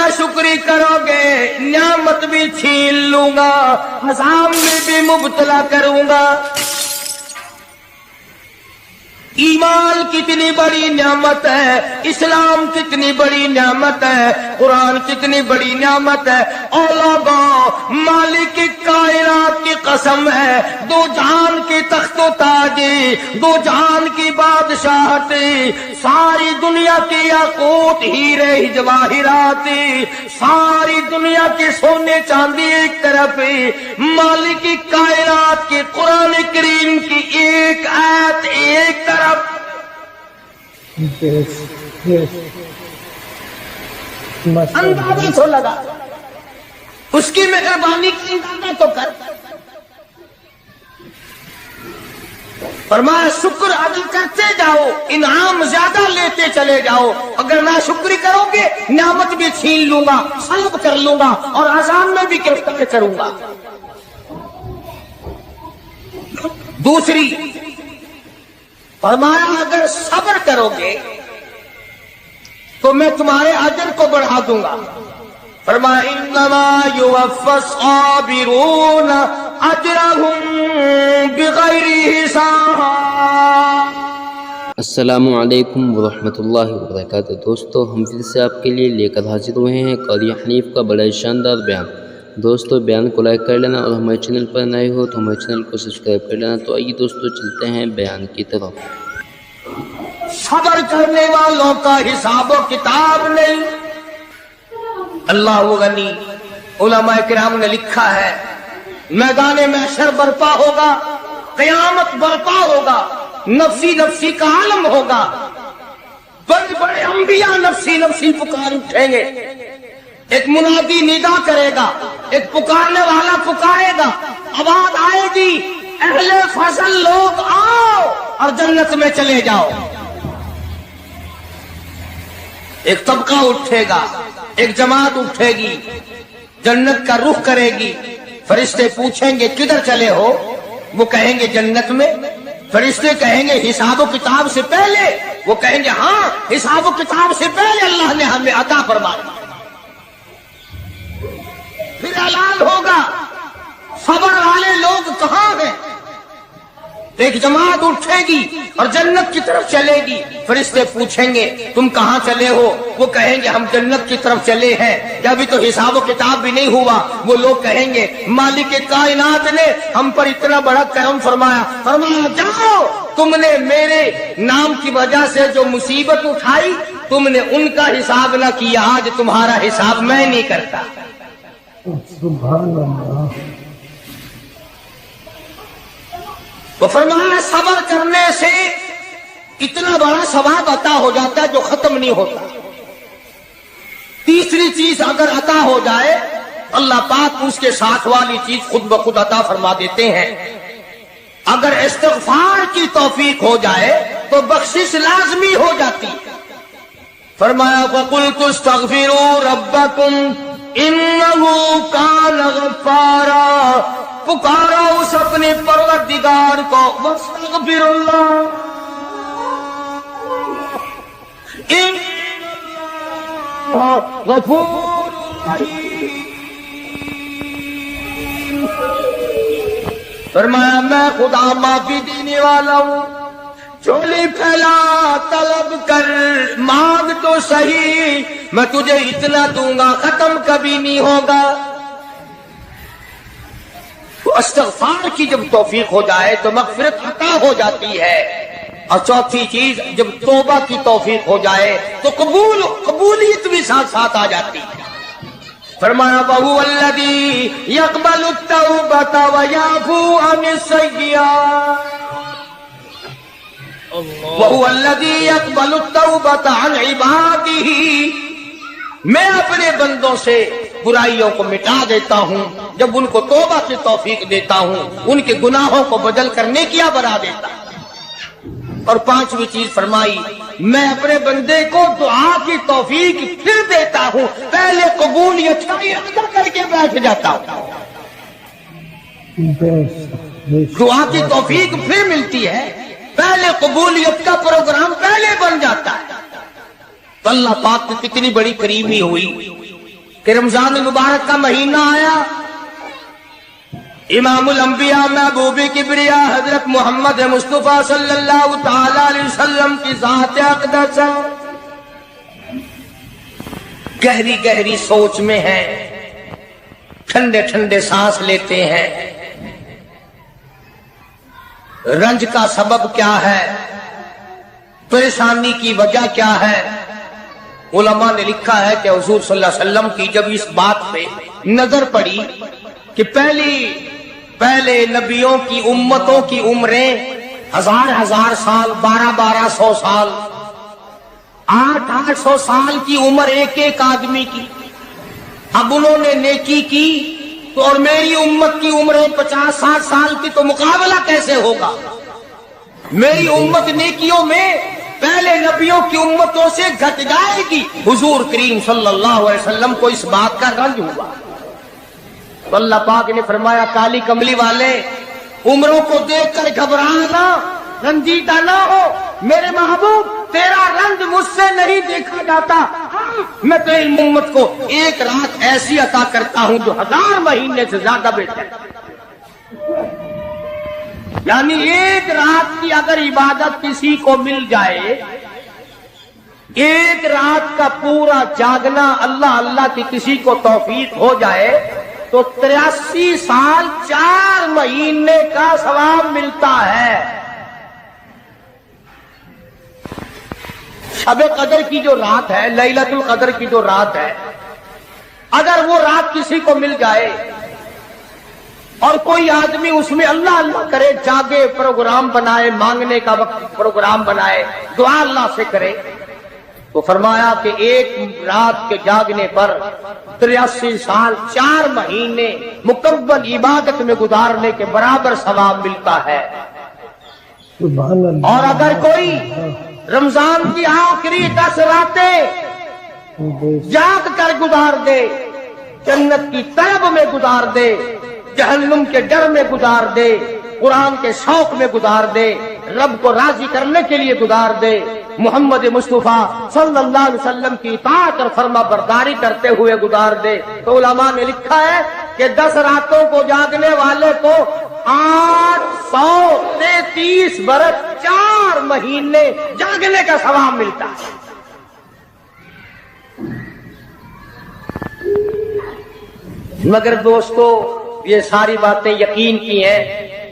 नाशुक्री करोगे नियामत भी छीन लूंगा, अज़ाब में भी मुब्तला करूंगा। ईमान कितनी बड़ी नियामत है, इस्लाम कितनी बड़ी नियामत है, कुरान कितनी बड़ी नियामत है। और लोगों, मालिक कायनात की कसम है, दो जहान की तख्तो ताजी, दो जहान की बादशाहती, सारी दुनिया की याकूत हीरे जवाहिरात, सारी दुनिया के सोने चांदी एक तरफ, मालिक कायनात के कुरान करीम की एक आयत एक तरफ। अंदाजा तो लगा, उसकी मेहरबानी की अंदाजा तो कर। फरमाया शुक्र अदा करते जाओ, इनाम ज्यादा लेते चले जाओ। अगर ना शुक्री करोगे नियामत भी छीन लूंगा, सल्ब कर लूंगा और अज़ाब में भी गिरफ्तार करूंगा। दूसरी फरमाया अगर सब्र करोगे तो मैं तुम्हारे अजर को बढ़ा दूंगा। फरमाया इन्नमा युवफ़्फ़स साबिरून अजरहुम बिग़ैरि हिसाब। अस्सलामु अलैकुम वरहमतुल्लाहि वबरकातुहू। दोस्तों, हम फिर से आपके लिए लेकर हाजिर हुए हैं क़ाज़ी हनीफ़ का बड़ा शानदार बयान। दोस्तों, बयान को लाइक कर लेना और हमारे चैनल पर नए हो तो हमारे चैनल को सब्सक्राइब कर लेना। तो आइए दोस्तों, चलते हैं बयान की तरफ। सब्र करने वालों का हिसाब व किताब नहीं। अल्लाह गनी, उलमाए किराम ने लिखा है, मैदान महशर बर्पा होगा, क़यामत बर्पा होगा, नफ्सी नफ्सी का आलम होगा, बड़े बड़े अंबिया नफ्सी नफ्सी पुकार उठेंगे। एक मुनादी निदा करेगा, एक पुकारने वाला पुकारेगा, आवाज आएगी, अहले फजल लोग आओ और जन्नत में चले जाओ। एक तबका उठेगा, एक जमात उठेगी, जन्नत का रुख करेगी। फरिश्ते पूछेंगे किधर चले हो, वो कहेंगे जन्नत में। फरिश्ते कहेंगे हिसाब किताब से पहले, वो कहेंगे हाँ हिसाब किताब से पहले अल्लाह ने हमें अता फरमाया। फिर ऐलान होगा सब्र वाले लोग कहाँ हैं। एक जमात उठेगी और जन्नत की तरफ चलेगी। फरिश्ते पूछेंगे तुम कहाँ चले हो, वो कहेंगे हम जन्नत की तरफ चले हैं, अभी तो हिसाब किताब भी नहीं हुआ। वो लोग कहेंगे मालिक कायनात ने हम पर इतना बड़ा करम फरमाया। फरमाया जाओ, तुमने मेरे नाम की वजह से जो मुसीबत उठाई, तुमने उनका हिसाब न किया, आज तुम्हारा हिसाब मैं नहीं करता। सुभान अल्लाह। वो फरमाया सब्र करने से इतना बड़ा सवाब अता हो जाता है जो खत्म नहीं होता। तीसरी चीज अगर अता हो जाए, अल्लाह पाक उसके साथ वाली चीज खुद ब खुद अता फरमा देते हैं। अगर इस्तिग़फ़ार की तौफीक हो जाए तो बख्शिश लाजमी हो जाती है। फरमाया फ़क़ुल्तु इस्तग़फ़िरू रब्बकुम इन्नहु कान गफ़्फ़ारा। पुकारा उस अपने परवरदिगार को, वस्तग़फिरुल्लाह इन्नल्लाह गफ़ूरुर रहीम। फरमाया मैं खुदा माफी देने वाला हूँ। झोली फैला, तलब कर, मांग तो सही, मैं तुझे इतना दूंगा खत्म कभी नहीं होगा। तो इस्तिग़फ़ार की जब तौफीक हो जाए तो मग़फ़िरत अता हो जाती है। और चौथी चीज, जब तौबा की तौफीक हो जाए तो कबूलियत भी साथ साथ आ जाती है। फरमाया वहुवल्लज़ी यक़बलु तौबता व याफ़ू अनिस्सय्यिआत। वहुवल्लज़ी यक़बलु तौबता अन इबादिही। मैं अपने बंदों से बुराइयों को मिटा देता हूँ जब उनको तौबा की तौफीक देता हूँ, उनके गुनाहों को बदल कर नेकियां बना देता। और पांचवी चीज फरमाई, मैं अपने बंदे को दुआ की तौफीक फिर देता हूँ, पहले कबूलियत का इरादा करके बैठ जाता हूँ। दुआ की तौफीक फिर मिलती है, पहले कबूलियत का प्रोग्राम पहले बन जाता है। तो अल्लाह पाक की कितनी बड़ी करीमी हुई। کہ رمضان المبارک کا مہینہ آیا، امام الانبیاء محبوب کبریا حضرت محمد مصطفیٰ صلی اللہ تعالی علیہ وسلم کی ذات اقدس گہری گہری سوچ میں ہے، ٹھنڈے ٹھنڈے سانس لیتے ہیں۔ رنج کا سبب کیا ہے، پریشانی کی وجہ کیا ہے؟ علماء نے لکھا ہے کہ حضور صلی اللہ علیہ وسلم کی جب اس بات پہ نظر پڑی کہ پہلے نبیوں کی امتوں کی عمریں ہزار سال، 1200 سال، 800 سال کی عمر ایک آدمی کی، اب انہوں نے نیکی کی تو اور میری امت کی عمریں 50-60 سال کی، تو مقابلہ کیسے ہوگا؟ میری امت نیکیوں میں پہلے نبیوں کی امتوں سے گھٹ جائے گی۔ حضور کریم صلی اللہ علیہ وسلم کو اس بات کا رنج ہوا تو اللہ پاک نے فرمایا کالی کملی والے عمروں کو دیکھ کر گھبرانا، رنجیدہ نہ ہو، میرے محبوب تیرا رنج مجھ سے نہیں دیکھا جاتا، میں تیری امت کو ایک رات ایسی عطا کرتا ہوں جو 1000 مہینے سے زیادہ بہتر ہے۔ یعنی ایک رات کی اگر عبادت کسی کو مل جائے، ایک رات کا پورا جاگنا اللہ اللہ کی کسی کو توفیق ہو جائے تو 83 سال 4 مہینے کا ثواب ملتا ہے۔ شب قدر کی جو رات ہے، لیلۃ القدر کی جو رات ہے، اگر وہ رات کسی کو مل جائے اور کوئی آدمی اس میں اللہ اللہ کرے، جاگے، پروگرام بنائے، مانگنے کا وقت پروگرام بنائے، دعا اللہ سے کرے، تو فرمایا کہ ایک رات کے جاگنے پر 83 سال 4 مہینے مکمل عبادت میں گزارنے کے برابر ثواب ملتا ہے۔ سبحان اللہ۔ اور اگر کوئی رمضان کی آخری 10 راتیں جاگ کر گزار دے، جنت کی طلب میں گزار دے، جہنم کے ڈر میں گزار دے، قرآن کے شوق میں گزار دے، رب کو راضی کرنے کے لیے گزار دے، محمد مصطفیٰ صلی اللہ علیہ وسلم کی اطاعت اور فرما برداری کرتے ہوئے گزار دے، تو علماء نے لکھا ہے کہ 10 راتوں کو جاگنے والے کو 833 برس 4 مہینے جاگنے کا ثواب ملتا ہے۔ مگر دوستو یہ ساری باتیں یقین کی ہیں،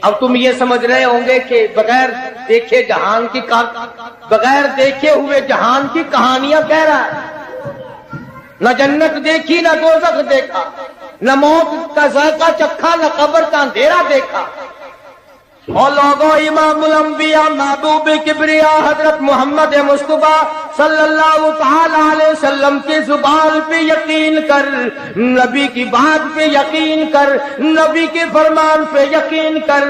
اب تم یہ سمجھ رہے ہوں گے کہ بغیر دیکھے بغیر دیکھے ہوئے جہان کی کہانیاں کہہ رہا ہے، نہ جنت دیکھی، نہ دوزخ دیکھا، نہ موت کا ذائقہ چکھا، نہ قبر کا اندھیرا دیکھا۔ اور لوگوں، امام الانبیاء محبوب کبریا حضرت محمد مصطفیٰ صلی اللہ تعالی علیہ وسلم کی زبان پہ یقین کر، نبی کی بات پہ یقین کر، نبی کے فرمان پہ یقین کر،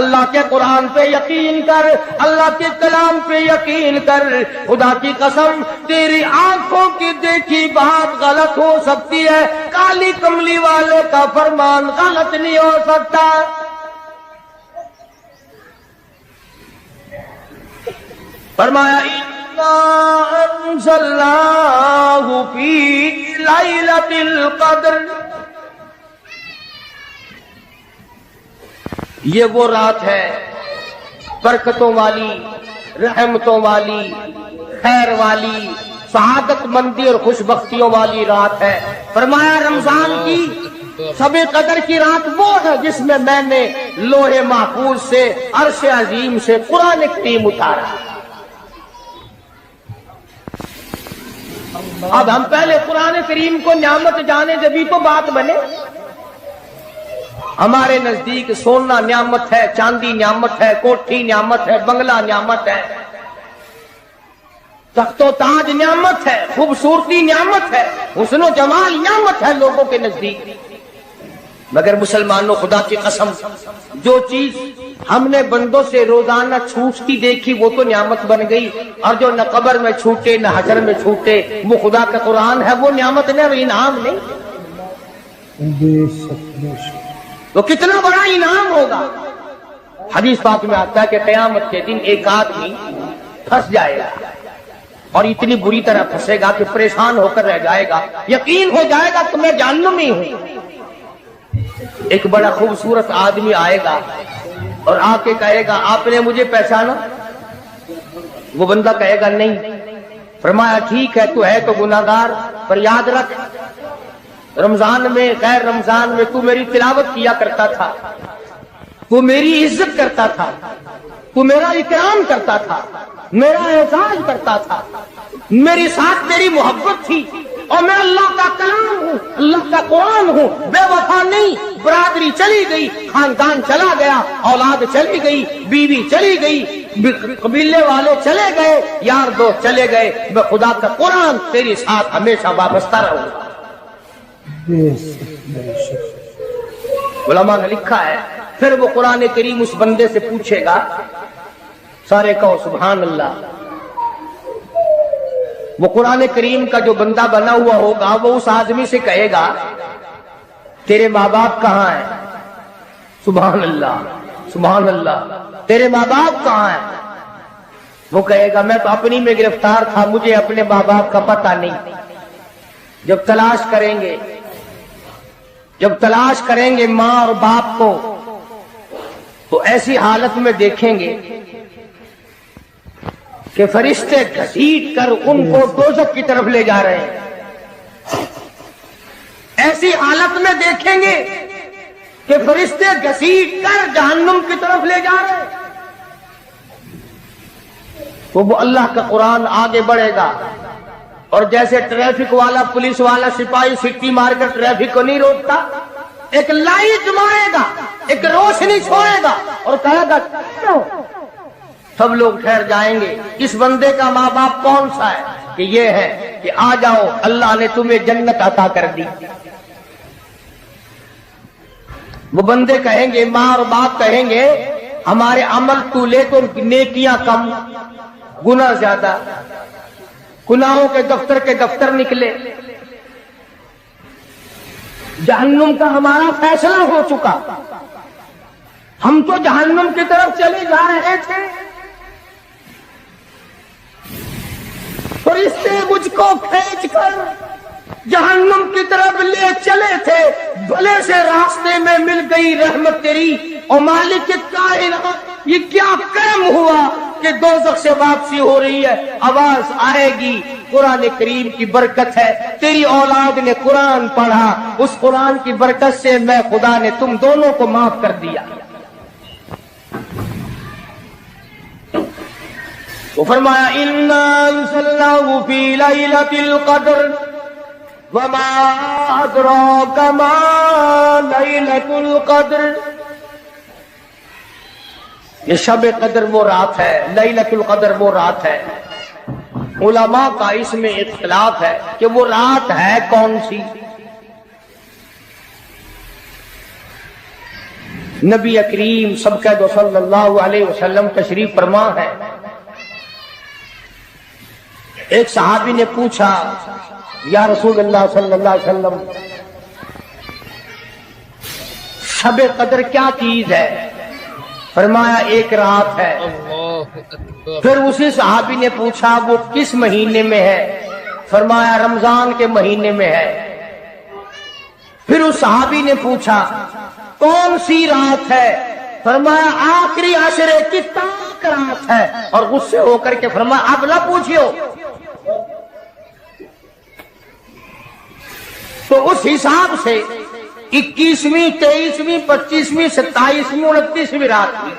اللہ کے قرآن پہ یقین کر، اللہ کے کلام پہ یقین کر۔ خدا کی قسم تیری آنکھوں کی دیکھی بات غلط ہو سکتی ہے، کالی کملی والے کا فرمان غلط نہیں ہو سکتا۔ فرمایا اِنَّا أَنزَلْنَاهُ فِي لَيْلَةِ الْقَدْرِ، یہ وہ رات ہے برکتوں والی، رحمتوں والی، خیر والی، سعادت مندی اور خوش بختیوں والی رات ہے۔ فرمایا رمضان کی شب قدر کی رات وہ ہے جس میں میں نے لوح محفوظ سے، عرش عظیم سے قرآن کریم اتارا۔ اب ہم پہلے قرآن کریم کو نعمت جانے جبھی تو بات بنے۔ ہمارے نزدیک سونا نعمت ہے، چاندی نعمت ہے، کوٹھی نعمت ہے، بنگلہ نعمت ہے، تخت و تاج نعمت ہے، خوبصورتی نعمت ہے، حسن و جمال نعمت ہے لوگوں کے نزدیک۔ مگر مسلمانوں، خدا کی قسم جو چیز ہم نے بندوں سے روزانہ چھوٹتی دیکھی وہ تو نعمت بن گئی، اور جو نہ قبر میں چھوٹے نہ حشر میں چھوٹے وہ خدا کا قرآن ہے، وہ نعمت نہیں، وہ انعام نہیں۔ تو کتنا بڑا انعام ہوگا۔ حدیث پاک میں آتا ہے کہ قیامت کے دن ایک آدمی پھنس جائے گا، और इतनी बुरी तरह फंसेगा कि परेशान होकर रह जाएगा, यकीन हो जाएगा कि मैं जहन्नमी हूं। एक बड़ा खूबसूरत आदमी आएगा और आके कहेगा आपने मुझे पहचाना? वो बंदा कहेगा नहीं। फरमाया ठीक है, तू है तो गुनाहगार, पर याद रख रमजान में, गैर रमजान में तू मेरी तिलावत किया करता था, तू मेरी इज्जत करता था, तू मेरा इकराम करता था, मेरा एहसास करता था, मेरे साथ तेरी मोहब्बत थी, और मैं अल्लाह का कलाम हूँ, अल्लाह का कुरान हूँ। बेवफा नहीं, बरादरी चली गई, खानदान चला गया, औलाद चली गई, बीवी चली गई, कबीले वाले चले गए, यार दोस्त चले गए, मैं खुदा का कुरान तेरे साथ हमेशा वाबस्ता रहूंगा। उलमा ने लिखा है, फिर वो कुरान करीम उस बंदे से पूछेगा, सारे कहो सुभान अल्लाह। वो कुरान करीम का जो बंदा बना हुआ होगा वो उस आदमी से कहेगा तेरे माँ बाप कहाँ हैं? सुभान अल्लाह, सुभान अल्लाह। तेरे माँ बाप कहाँ हैं? वो कहेगा मैं तो अपनी में गिरफ्तार था, मुझे अपने माँ बाप का पता नहीं। जब तलाश करेंगे माँ और बाप को, तो ऐसी हालत में देखेंगे कि फरिश्ते घसीट कर उनको दोज़ख की तरफ ले जा रहे हैं। ऐसी हालत में देखेंगे कि फरिश्ते घसीट कर जहन्नुम की तरफ ले जा रहे हैं। तो वो अल्लाह का कुरान आगे बढ़ेगा, और जैसे ट्रैफिक वाला, पुलिस वाला, सिपाही सिट्टी मारकर ट्रैफिक को नहीं रोकता, एक लाइट मारेगा, एक रोशनी छोड़ेगा और कहेगा सब लोग ठहर जाएंगे। इस बंदे का माँ बाप कौन सा है? कि ये है कि आ जाओ, अल्लाह ने तुम्हें जन्नत अता कर दी। वो बंदे कहेंगे, माँ और बाप कहेंगे हमारे अमल तू ले तो नेकियां कम, गुनाह ज्यादा, गुनाहों के दफ्तर निकले। जहन्नुम का हमारा फैसला हो चुका, हम तो जहन्नुम की तरफ चले जा रहे थे, फरिश्ते मुझको खींचकर जहन्नुम की तरफ ले चले थे। भले से रास्ते में मिल गई रहमत तेरी, और मालिक के कायनात, ये क्या कर्म हुआ कि दोज़ख से वापसी हो रही है। आवाज आएगी, कुरान करीम की बरकत है, तेरी औलाद ने कुरान पढ़ा, उस कुरान की बरकत से मैं खुदा ने तुम दोनों को माफ कर दिया। वो फरमाया इन्ना अंज़लनाहु फी लैलतिल क़द्र वमा अदराका मा लैलतुल क़द्र। ये शब कदर वो रात है, लैलतुल क़द्र वो रात है। उलमा का इसमें इख्तिलाफ है कि वो रात है कौन सी। नबी करीम सबके सल्लल्लाहु अलैहि वसल्लम तशरीफ फरमा है। एक सहाबी ने पूछा, या रसूलुल्लाह सल्लल्लाहु अलैहि वसल्लम, शब कदर क्या चीज है? फरमाया एक रात है। फिर उसी सहाबी ने पूछा वो किस महीने में है? फरमाया रमजान के महीने में है। फिर उस सहाबी ने पूछा कौन सी रात है? फरमाया आखिरी अशरे की ताक रात है। और गुस्से होकर के फरमाया अब ना पूछियो। तो उस हिसाब से 21वीं, 23वीं, 25वीं, 27वीं, 29वीं रात थी।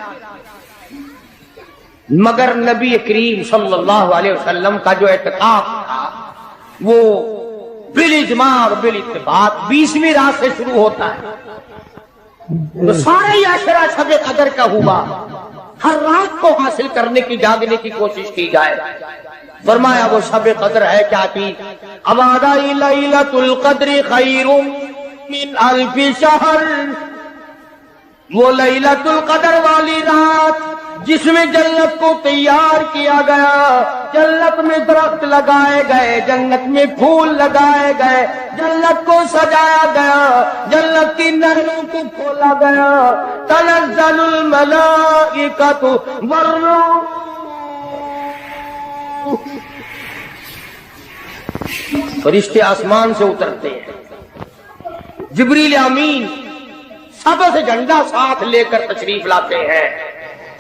मगर नबी करीम सल्लल्लाहु अलैहि वसल्लम का जो एतकाफ था वो बिल इजमा और बिल इत्तिफाक 20वीं रात से शुरू होता है। तो सारे ही अशरा शब कदर का हुआ। हर रात को हासिल करने की, जागने की कोशिश की जाए। फरमाया वो शब कदर है क्या चीज? अवादा लैलतुल क़द्र खैरुम मिन अल्फि शहर। वो लैलतुल क़द्र वाली रात जिसमें जन्नत को तैयार किया गया, जन्नत में दरख्त लगाए गए, जन्नत में फूल लगाए गए, जन्नत को सजाया गया, जन्नत की नहरों को खोला गया। तनज़्ज़लुल मलाइकतु वर्रूह فرشتے آسمان سے اترتے ہیں، جبریل امین سبز جھنڈا ساتھ لے کر تشریف لاتے ہیں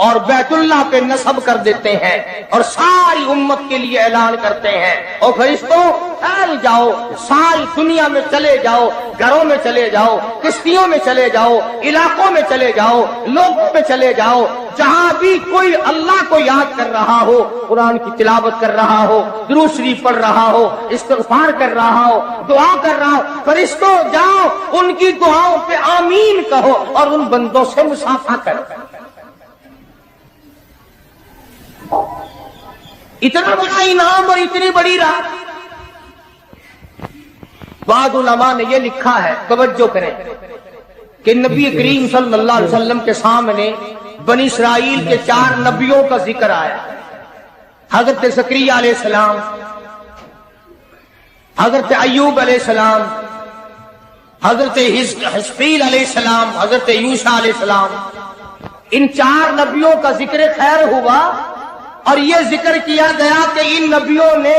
اور بیت اللہ پہ نصب کر دیتے ہیں اور ساری امت کے لیے اعلان کرتے ہیں، اور فرشتوں پھیل جاؤ، ساری دنیا میں چلے جاؤ، گھروں میں چلے جاؤ، کشتیوں میں چلے جاؤ، علاقوں میں چلے جاؤ، لوگوں میں چلے جاؤ، جہاں بھی کوئی اللہ کو یاد کر رہا ہو، قرآن کی تلاوت کر رہا ہو، درود شریف پڑھ رہا ہو، استغفار کر رہا ہو، دعا کر رہا ہو، فرشتوں جاؤ ان کی دعاؤں پہ آمین کہو اور ان بندوں سے مصافحہ کرو۔ اتنا بڑا انعام اور اتنی بڑی رات۔ بعض علماء نے یہ لکھا ہے، توجہ کریں، کہ نبی کریم صلی اللہ علیہ وسلم کے سامنے بنی اسرائیل کے 4 نبیوں کا ذکر آیا، حضرت زکریا علیہ السلام، حضرت ایوب علیہ السلام، حضرت حزقیل علیہ السلام، حضرت یوشع علیہ السلام۔ ان 4 نبیوں کا ذکر خیر ہوا اور یہ ذکر کیا گیا کہ ان نبیوں نے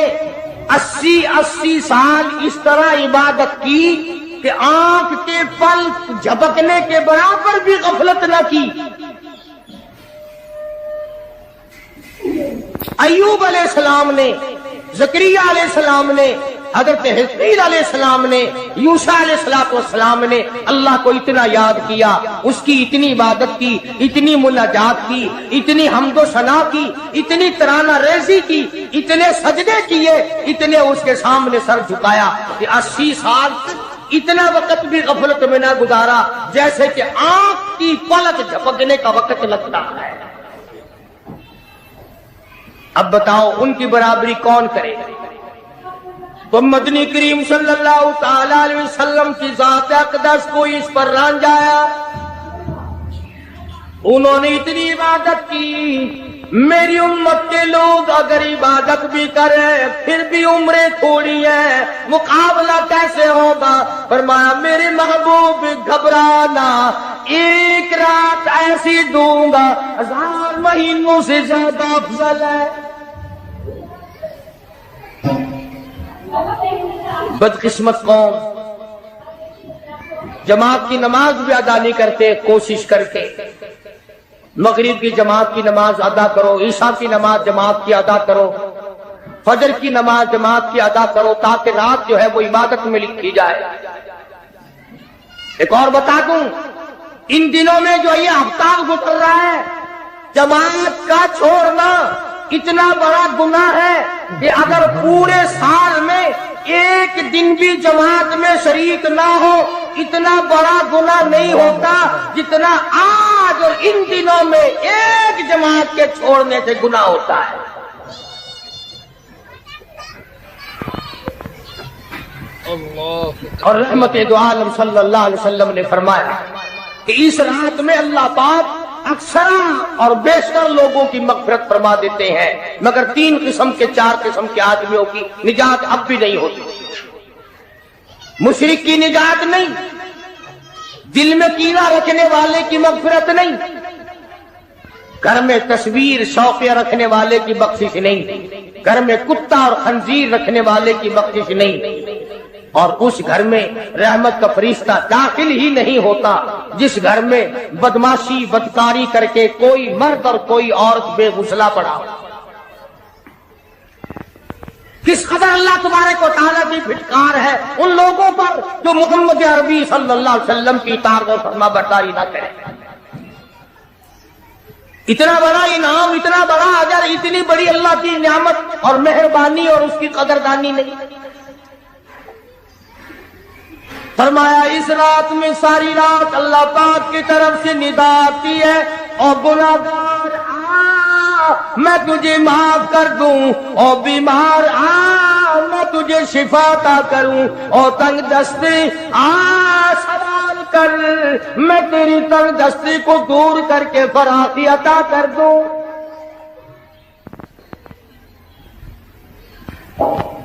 80 سال اس طرح عبادت کی کہ آنکھ کے پلک جھپکنے کے برابر بھی غفلت نہ کی۔ ایوب علیہ السلام نے، زکریا علیہ السلام نے، حضرت حزقیل علیہ السلام نے، یوشع علیہ السلام نے اللہ کو اتنا یاد کیا، اس کی اتنی عبادت کی، اتنی مناجات کی، اتنی حمد و ثنا کی، اتنی ترانہ ریزی کی، اتنے سجدے کیے، اتنے اس کے سامنے سر جھکایا کہ 80 سال تک اتنا وقت بھی غفلت میں نہ گزارا جیسے کہ آنکھ کی پلک جھپکنے کا وقت لگتا ہے۔ اب بتاؤ ان کی برابری کون کرے؟ تو مدنی کریم صلی اللہ تعالی علیہ وسلم کی ذات اقدس کو اس پر رانجایا، انہوں نے اتنی عبادت کی۔ میری امت کے لوگ اگر عبادت بھی کریں پھر بھی عمریں تھوڑی ہے، مقابلہ کیسے ہوگا؟ فرمایا میرے محبوب گھبرانا، ایک رات ایسی دوں گا 1000 مہینوں سے زیادہ افضل ہے۔ بدقسمت قوم جماعت کی نماز بھی ادا نہیں کرتے، کوشش کر کے مغرب کی جماعت کی نماز ادا کرو، عشاء کی نماز جماعت کی ادا کرو، فجر کی نماز جماعت کی ادا کرو تاکہ رات جو ہے وہ عبادت میں لکھی جائے۔ ایک اور بتا دوں، ان دنوں میں جو یہ ہفتہ گزر رہا ہے جماعت کا چھوڑنا اتنا بڑا گناہ ہے کہ اگر پورے سال میں ایک دن بھی جماعت میں شریک نہ ہو اتنا بڑا گناہ نہیں ہوتا جتنا آج اور ان دنوں میں ایک جماعت کے چھوڑنے سے گناہ ہوتا ہے۔ اور رحمت دو عالم صلی اللہ علیہ وسلم نے فرمایا کہ اس رات میں اللہ پاک اکثر اور بیشتر لوگوں کی مغفرت فرما دیتے ہیں، مگر 3 قسم کے 4 قسم کے آدمیوں کی نجات اب بھی نہیں ہوتی۔ مشرک کی نجات نہیں، دل میں کینہ رکھنے والے کی مغفرت نہیں، گھر میں تصویر شوقیہ رکھنے والے کی بخشش نہیں، گھر میں کتا اور خنزیر رکھنے والے کی بخشش نہیں، اور اس گھر میں رحمت کا فرشتہ داخل ہی نہیں ہوتا جس گھر میں بدماشی بدکاری کر کے کوئی مرد اور کوئی عورت بے غسلہ پڑا۔ کس قدر اللہ تبارک و تعالیٰ کی پھٹکار ہے ان لوگوں پر جو محمد عربی صلی اللہ علیہ وسلم کی اطاعت اور فرما برداری نہ کرے۔ اتنا بڑا انعام، اتنا بڑا اجر، اتنی بڑی اللہ کی نعمت اور مہربانی اور اس کی قدردانی نہیں۔ فرمایا اس رات میں ساری رات اللہ پاک کی طرف سے ندا آتی ہے، اور گناہگار آ میں تجھے معاف کر دوں، اور بیمار آ میں تجھے شفا عطا کروں، اور تنگ دستی آ سوال کر میں تیری تنگ دستی کو دور کر کے فراخی عطا کر دوں۔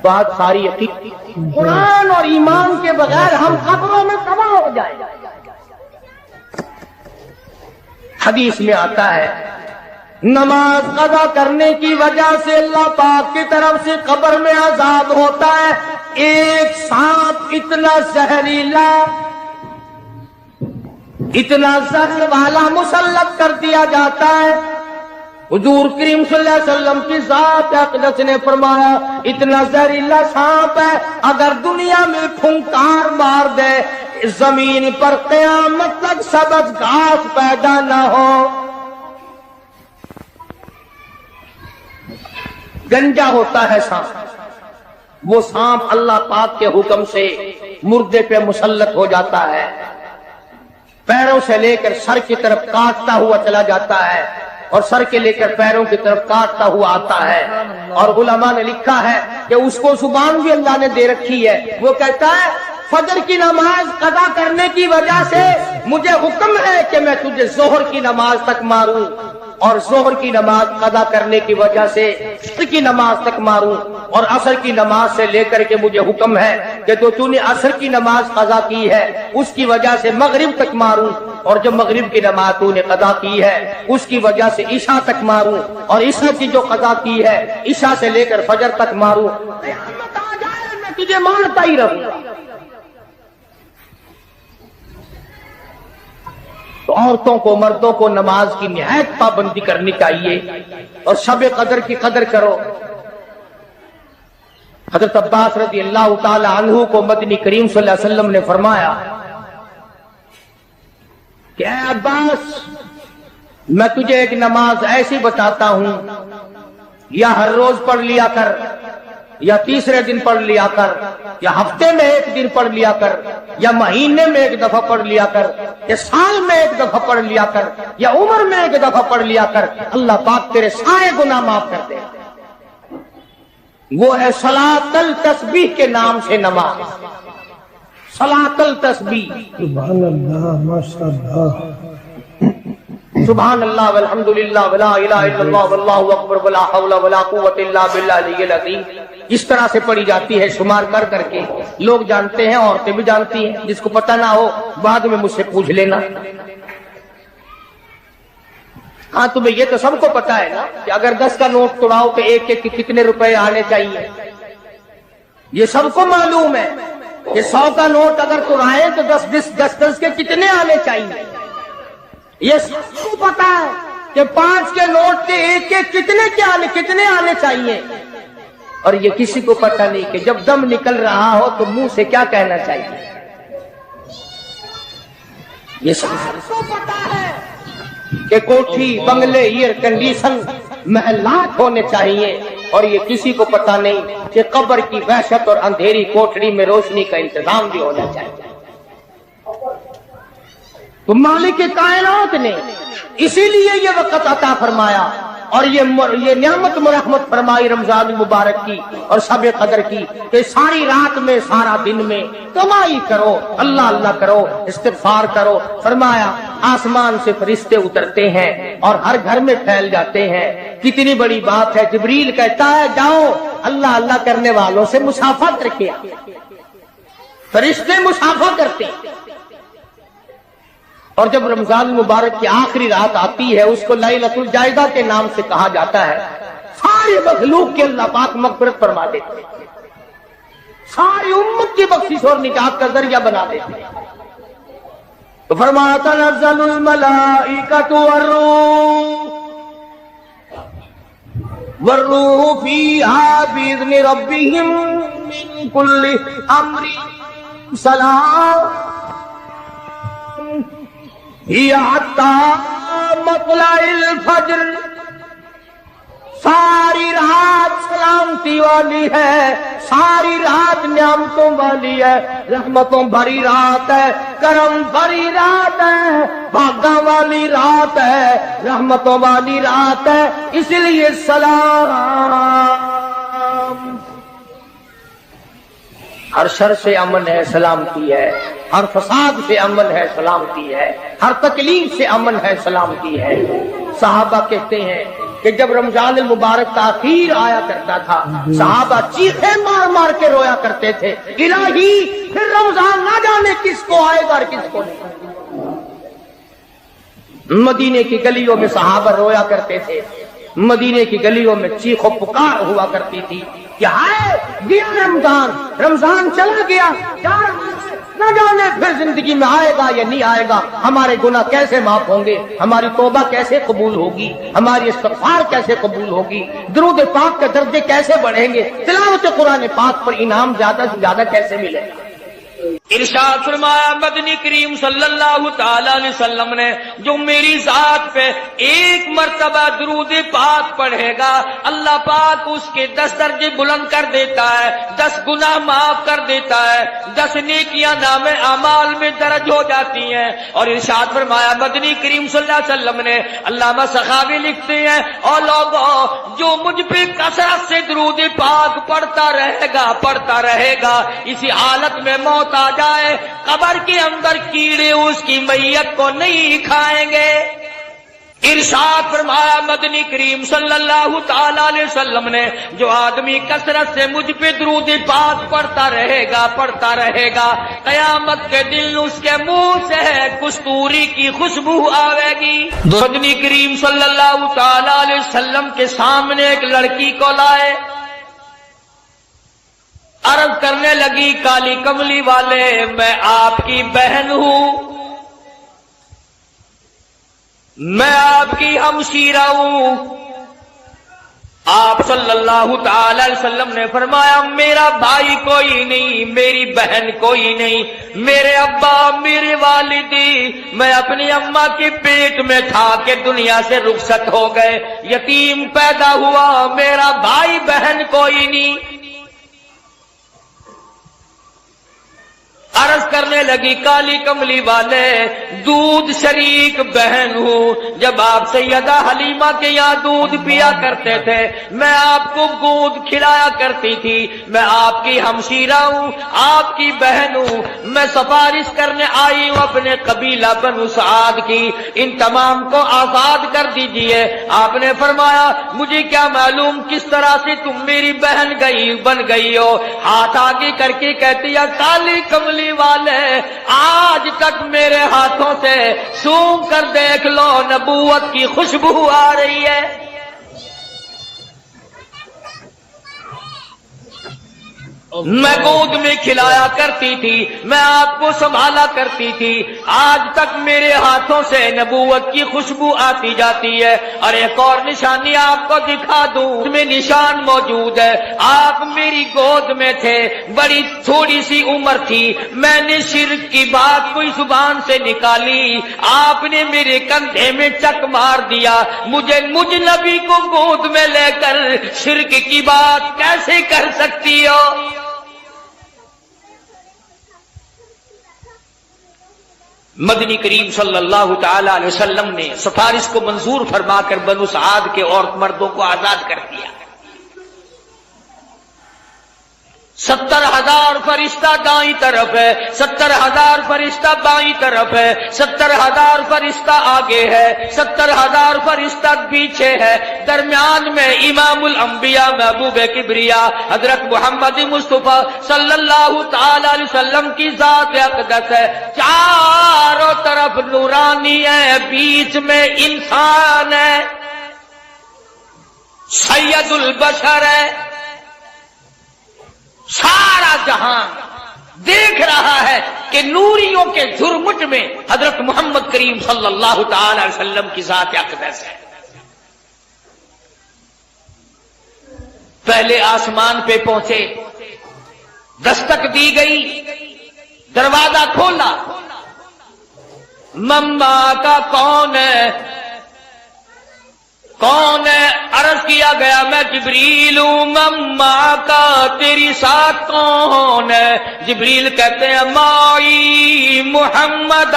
بات ساری یقین قرآن اور ایمان کے بغیر ہم قبروں میں تباہ ہو جائیں۔ حدیث میں آتا ہے نماز قضا کرنے کی وجہ سے اللہ پاک کی طرف سے قبر میں عذاب ہوتا ہے، ایک सांप इतना जहरीला, इतना जहर वाला मुसल्लत कर दिया जाता है। हुजूर करीम सल्लल्लाहु अलैहि वसल्लम की ज़ात अक़दस ने फरमाया, इतना जहरीला सांप है, अगर दुनिया में फुंकार मार दे, जमीन पर क़यामत तक सबज घास पैदा न हो। गंजा होता है सांप, वो सांप अल्लाह पाक के हुक्म से मुर्दे पे मुसल्लत हो जाता है, पैरों से लेकर सर की तरफ काटता हुआ चला जाता है और सर के लेकर पैरों की तरफ काटता हुआ आता है। और उलमा ने लिखा है कि उसको जुबान भी अल्लाह ने दे रखी है। वो कहता है फजर की नमाज कदा करने की वजह से मुझे हुक्म है कि मैं तुझे जोहर की नमाज तक मारूं, और जोहर की नमाज कदा करने की वजह से असर की नमाज तक मारूं, और असर की नमाज से लेकर के मुझे हुक्म है कि तो तूने असर की नमाज कदा की है उसकी वजह से मगरिब तक मारूं, और जो मगरिब की नमाज तूने कदा की है उसकी वजह से ईशा तक मारूं, और ईशा की जो कदा की है ईशा से लेकर फजर तक मारूं। क़यामत आ जाए मैं तुझे मारता ही रहूंगा। तो औरतों को मर्दों को नमाज की निहायत पाबंदी करनी चाहिए और शब कदर की कदर करो। हजरत अब्बास रज़ी अल्लाह ताला अन्हु को मदनी करीम सल्लल्लाहु अलैहि वसल्लम ने फरमाया कि ऐ अब्बास, मैं तुझे एक नमाज ऐसी बताता हूं, या हर रोज पढ़ लिया कर, या तीसरे दिन पढ़ लिया कर, या हफ्ते में एक दिन पढ़ लिया कर, या महीने में एक दफा पढ़ लिया कर, या साल में एक दफा पढ़ लिया कर, या उम्र में एक दफा पढ़ लिया कर, अल्लाह पाक तेरे सारे गुनाह माफ कर दे। वो है सलातल तस्बीह के नाम से नमाज, सलातल तस्बीह। सुभान अल्लाह, माशाअल्लाह, सुभान अल्लाह वल्हम्दुलिल्लाह वला इलाहा इल्लल्लाह वल्लाहु अकबर वला हौला वला कुव्वता इल्ला बिल्लाह अल-अलिय्यिल अज़ीम। इस तरह से पढ़ी जाती है शुमार कर करके। लोग जानते हैं, औरतें भी जानती हैं, जिसको पता ना हो बाद में मुझसे पूछ लेना। हाँ, तुम्हें ये तो सबको पता है ना कि अगर 10 का नोट तोड़ाओ तो एक के कितने रुपए आने चाहिए, ये सबको मालूम है कि 100 का नोट अगर तोड़ाए तो 10 के कितने आने चाहिए। ये सबको पता है कि 5 के नोट के एक के कितने आने चाहिए, और ये किसी को पता नहीं कि जब दम निकल रहा हो तो मुंह से क्या कहना चाहिए। ये सबको पता है कि कोठी, बंगले, एयर कंडीशन, महलात होने चाहिए, और ये किसी को पता नहीं कि कब्र की वहशत और अंधेरी कोठरी में रोशनी का इंतजाम भी होना चाहिए। तो मालिक कायनात ने इसीलिए ये वक़्त अता फरमाया और ये नियामत रहमत फरमाई रमजान मुबारक की और शब कदर की कि सारी रात में सारा दिन में कमाई करो, अल्लाह अल्लाह करो, इस्तिग़फ़ार करो। फरमाया आसमान से फरिश्ते उतरते हैं और हर घर में फैल जाते हैं। कितनी बड़ी बात है। जिब्रील कहता है जाओ अल्लाह अल्लाह करने वालों से मुसाफा करके आओ। फरिश्ते मुसाफा करते हैं। और जब रमजान मुबारक की आखिरी रात आती है उसको लैलतुल जायदा के नाम से कहा जाता है। सारे मखलूक के अल्लाह पाक मग़फ़िरत फरमा देते हैं, सारी उम्मत की बख्शिश और निजात का जरिया बना देते हैं। तो फरमाया तनज़्ज़लुल मलाइकतु वर्रूह फीहा बिइज़्नि रब्बिहिम मिन कुल्लि अम्रिन सलाम मतलाइल फज्र। सारी रात सलामती वाली है, सारी रात नियामतों वाली है, रहमतों भरी रात है, करम भरी रात है, भागा वाली रात है, रहमतों वाली रात है। इसलिए सलाम। हर शर से अमन है, सलामती है। हर फसाद से अमन है, सलामती है। हर तकलीफ से अमन है, सलामती है। सहाबा कहते हैं कि जब रमजान मुबारक का आखिर आया करता था सहाबा चीखे मार मार के रोया करते थे, इलाही फिर रमजान ना जाने किसको आएगा और किसको नहीं। मदीने की गलियों में सहाबा रोया करते थे, मदीने की गलियों में चीखो पुकार हुआ करती थी। کہ ہائے گیا رمضان، رمضان چلا گیا، نہ جانے پھر زندگی میں آئے گا یا نہیں آئے گا، ہمارے گناہ کیسے معاف ہوں گے، ہماری توبہ کیسے قبول ہوگی، ہماری استغفار کیسے قبول ہوگی، درود پاک کے درجے کیسے بڑھیں گے، تلاوت قرآن پاک پر انعام زیادہ سے زیادہ کیسے ملے گا۔ ارشاد فرمایا مدنی کریم صلی اللہ تعالی علیہ وسلم نے جو میری ذات پہ ایک مرتبہ درود پاک پڑھے گا اللہ پاک اس کے 10 درجے بلند کر دیتا ہے، 10 گناہ معاف کر دیتا ہے، 10 نیکیاں نام اعمال میں درج ہو جاتی ہیں۔ اور ارشاد فرمایا مدنی کریم صلی اللہ علیہ وسلم نے، علامہ سخاوی لکھتے ہیں، اور لوگوں جو مجھ پہ کثرت سے درود پاک پڑھتا رہے گا اسی حالت میں موت آ جائے قبر کے اندر کیڑے اس کی میت کو نہیں کھائیں گے۔ ارشاد فرمایا مدنی کریم صلی اللہ تعالی علیہ وسلم نے جو آدمی کثرت سے مجھ پہ درود پاک پڑھتا رہے گا قیامت کے دن اس کے منہ سے کستوری کی خوشبو آئے گی۔ مدنی کریم صلی اللہ تعالی علیہ وسلم کے سامنے ایک لڑکی کو لائے، عرض کرنے لگی کالی کملی والے میں آپ کی بہن ہوں، میں آپ کی ہمشیرہ ہوں۔ آپ صلی اللہ تعالی علیہ وسلم نے فرمایا میرا بھائی کوئی نہیں، میری بہن کوئی نہیں، میرے ابا میرے والدی میں اپنی اماں کے پیٹ میں تھا کہ دنیا سے رخصت ہو گئے، یتیم پیدا ہوا، میرا بھائی بہن کوئی نہیں۔ عرض کرنے لگی کالی کملی والے دودھ شریک بہن ہوں، جب آپ سیدہ حلیمہ کے یہاں دودھ پیا کرتے تھے میں آپ کو گود کھلایا کرتی تھی، میں آپ کی ہمشیرہ ہوں، آپ کی بہن ہوں، میں سفارش کرنے آئی ہوں اپنے قبیلہ بنو سعد کی، ان تمام کو آزاد کر دیجئے۔ آپ نے فرمایا مجھے کیا معلوم کس طرح سے تم میری بہن بن گئی ہو، ہاتھ آگے کر کے کہتی ہے کالی کملی والے آج تک میرے ہاتھوں سے سونگھ کر دیکھ لو نبوت کی خوشبو آ رہی ہے۔ میں گود میں کھلایا کرتی تھی، میں آپ کو سنبھالا کرتی تھی، آج تک میرے ہاتھوں سے نبوت کی خوشبو آتی جاتی ہے۔ اور ایک اور نشانی آپ کو دکھا دوں، اس میں نشان موجود ہے، آپ میری گود میں تھے، بڑی تھوڑی سی عمر تھی، میں نے شرک کی بات کوئی زبان سے نکالی، آپ نے میرے کندھے میں چک مار دیا، مجھ نبی کو گود میں لے کر شرک کی بات کیسے کر سکتی ہو؟ مدنی کریم صلی اللہ تعالی علیہ وسلم نے سفارش کو منظور فرما کر بنو سعد کے عورت مردوں کو آزاد کر دیا۔ 70,000 فرشتہ دائیں طرف ہے، 70,000 فرشتہ بائیں طرف ہے، 70,000 فرشتہ آگے ہے، 70,000 فرشتہ پیچھے ہے، درمیان میں امام الانبیاء محبوب کبریا حضرت محمد مصطفیٰ صلی اللہ تعالی علیہ وسلم کی ذات اقدس ہے، چاروں طرف نورانی ہے، بیچ میں انسان ہے، سید البشر ہے، سارا جہان دیکھ رہا ہے کہ نوریوں کے جھرمٹ میں حضرت محمد کریم صلی اللہ تعالی علیہ وسلم کی ذات اقدس ہے۔ پہلے آسمان پہ پہنچے، دستک دی گئی، دروازہ کھولا، مما کا کون ہے؟ کون ہے؟ عرض کیا گیا میں جبریل ہوں۔ مما کا تیری ساتھ کون ہے؟ جبریل کہتے ہیں مائی محمد۔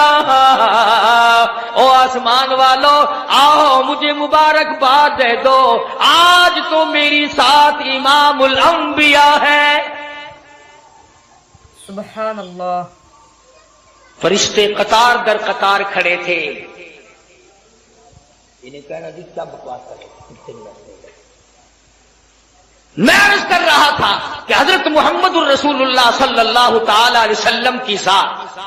او آسمان والو آؤ مجھے مبارکباد دے دو، آج تو میری ساتھ امام الانبیاء ہے۔ سبحان اللہ۔ فرشتے قطار در قطار کھڑے تھے، انہیں کہنا جی کیا بکواس کرے، میں عرض کر رہا تھا کہ حضرت محمد الرسول اللہ صلی اللہ تعالی علیہ وسلم کی ذات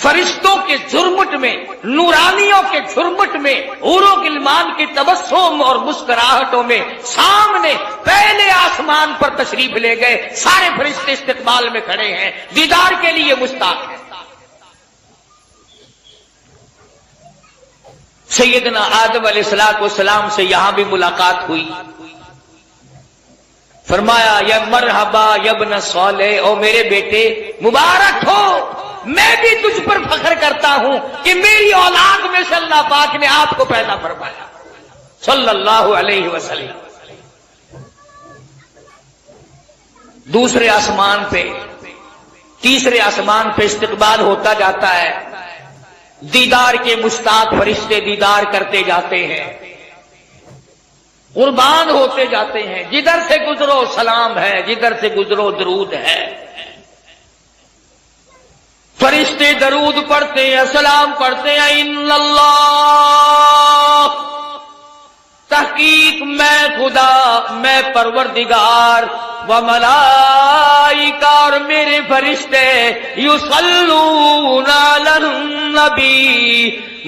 फरिश्तों के झुरमुट में, नूरानियों के झुरमुट में, हूरों गिलमान की तबस्सुम और मुस्कुराहटों में सामने पहले आसमान पर तशरीफ ले गए। सारे फरिश्ते इस्तिकबाल में खड़े हैं, दीदार के लिए मुश्ताक हैं। सैयदना आदम अलैहिस्सलाम से यहां भी मुलाकात हुई। फरमाया या मरहबा यब्न सालेह, ओ मेरे बेटे मुबारक हो, मैं भी तुझ पर फख्र करता हूं कि मेरी औलाद में से अल्लाह पाक ने आपको पैदा फरमाया सल्लल्लाहु अलैहि वसल्लम। दूसरे आसमान पे, तीसरे आसमान पे इस्तिकबाल होता जाता है। दीदार के मुश्ताक फरिश्ते दीदार करते जाते हैं, कुर्बान होते जाते हैं। जिधर से गुजरो सलाम है, जिधर से गुजरो दरूद है। फरिश्ते दरूद पढ़ते हैं, सलाम पढ़ते हैं। इन्नल्लाह, तहकीक मैं खुदा, मैं परवरदिगार, व मलाइका, और मेरे फरिश्ते, युसल्लूना अलन नबी,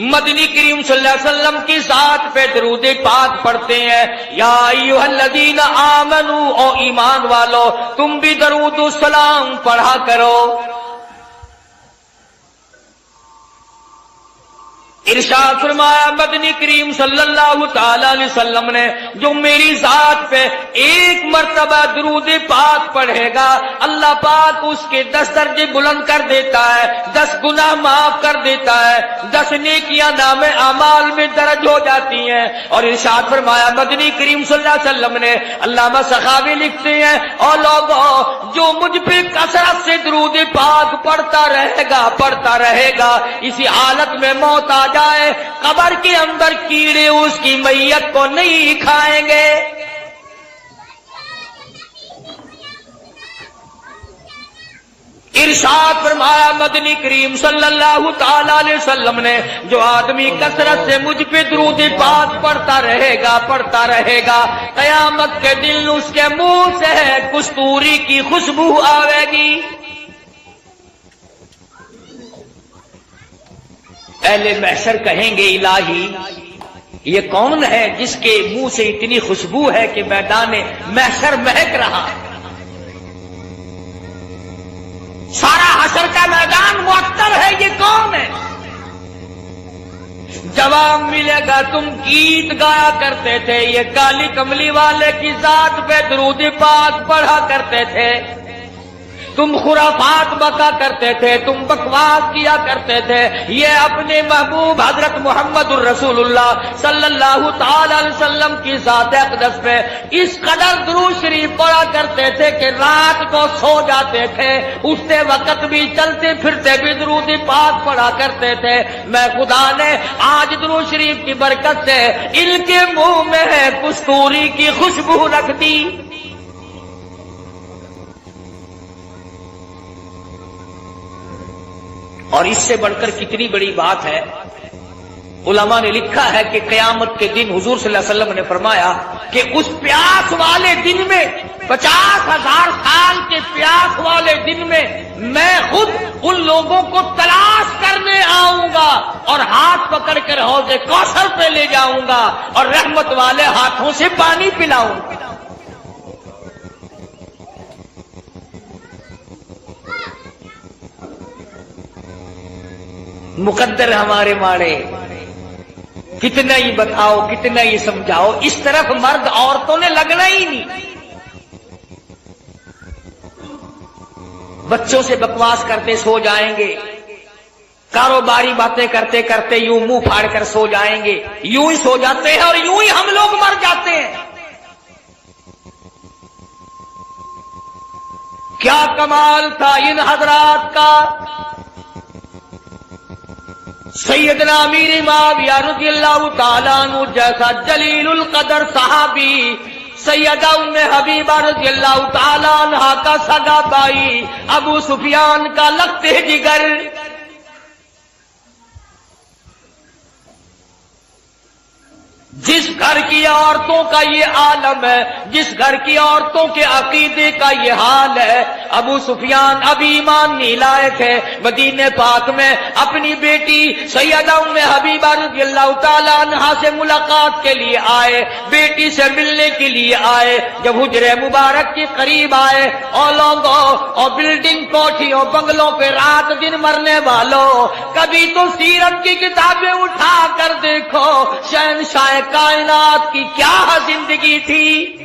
मदनी करीम सल्लल्लाहु अलैहि वसल्लम की जात पे दरूद पाक पढ़ते हैं। या अय्युहल्लज़ीना आमनू, ओ ईमान वालो, तुम भी दरूद सलाम पढ़ा करो। इरशाद फरमाया मदनी करीम सल्लल्लाहु ताला अलैहि वसल्लम ने, जो मेरी जात पे एक मर्तबा दरूद पाक पढ़ेगा, अल्लाह पाक उसके 10 दर्जे बुलंद कर देता है, 10 गुनाह माफ कर देता है, 10 नेकियां नामे अमाल में दर्ज हो जाती हैं। और इरशाद फरमाया मदनी करीम सल्लल्लाहु अलैहि वसल्लम ने, अल्लामा सखावी लिखते हैं, और लोगों जो मुझ पे कसरत से दरूद पाक पढ़ता रहेगा, इसी हालत में मौत आ जाए, कब्र के अंदर कीड़े उसकी मैयत को नहीं खाएंगे। इरशाद फरमाया मदनी करीम सल्लल्लाहु ताला अलैहि वसल्लम ने, जो आदमी कसरत से मुझ पे दरूद पाक पढ़ता रहेगा, कयामत के दिन उसके मुंह से कस्तूरी की खुशबू आवेगी। अहले महशर कहेंगे, इलाही ये कौन है जिसके मुंह से इतनी खुशबू है कि मैदान महशर महक रहा है। सारा हशर का मैदान मुअत्तर है, ये कौन है? जवाब मिलेगा, तुम गीत गाया करते थे, ये काली कमली वाले की जात पे दरूद पाक पढ़ा करते थे, तुम खुराफात बका करते थे, तुम बकवास किया करते थे। ये अपने महबूब हजरत मुहम्मदुर रसूलुल्लाह सल्लल्लाहु ताला अलैहि वसल्लम की ज़ात अक़दस पे इस कदर दुरूद शरीफ पढ़ा करते थे कि रात को सो जाते थे, उठते वक्त भी चलते फिरते भी दरूद पाक पढ़ा करते थे। मैं खुदा ने आज दुरूद शरीफ की बरकत से इनके मुंह में कस्तूरी की खुशबू रख दी। और इससे बढ़कर कितनी बड़ी बात है, उलमा ने लिखा है कि क़यामत के दिन हुजूर सल्लल्लाहु अलैहि वसल्लम ने फरमाया कि उस प्यास वाले दिन में, 50,000 साल के प्यास वाले दिन में, मैं खुद उन लोगों को तलाश करने आऊंगा और हाथ पकड़ कर हौज़े कौसर पे ले जाऊंगा और रहमत वाले हाथों से पानी पिलाऊंगा। मुकद्दर हमारे मारे, कितना ही बताओ, कितना ही समझाओ, इस तरफ मर्द औरतों ने लगना ही नहीं। बच्चों से बकवास करते सो जाएंगे, कारोबारी बातें करते करते यूं मुंह फाड़ कर सो जाएंगे, यूं ही सो जाते हैं और यूं ही हम लोग मर जाते हैं। क्या कमाल था इन हजरात का। सैयदना अमीर मुआविया रज़ियल्लाहु ताला अन्हु जैसा जलीलुल कदर सहाबी, सैयदा उम्मे हबीबा रज़ियल्लाहु ताला अन्हा का सगा भाई अबू सुफियान का लगते जिगर, जिस घर की औरतों का ये आलम है, जिस घर की औरतों के अकीदे का ये हाल है, अबू सुफियान अभी ईमान नहीं लाए थे, मदीने पाक में अपनी बेटी सैयदा उम्मे हबीबा रज़ियल्लाहु ताला अन्हा से मुलाकात के लिए आए, बेटी से मिलने के लिए आए। जब हुजरे मुबारक के करीब आए, और लोगों और बिल्डिंग कोठियों बंगलों पे रात दिन मरने वालों, कभी तो सीरत की किताबें उठा कर देखो, शहंशाह कायनात की क्या जिंदगी थी।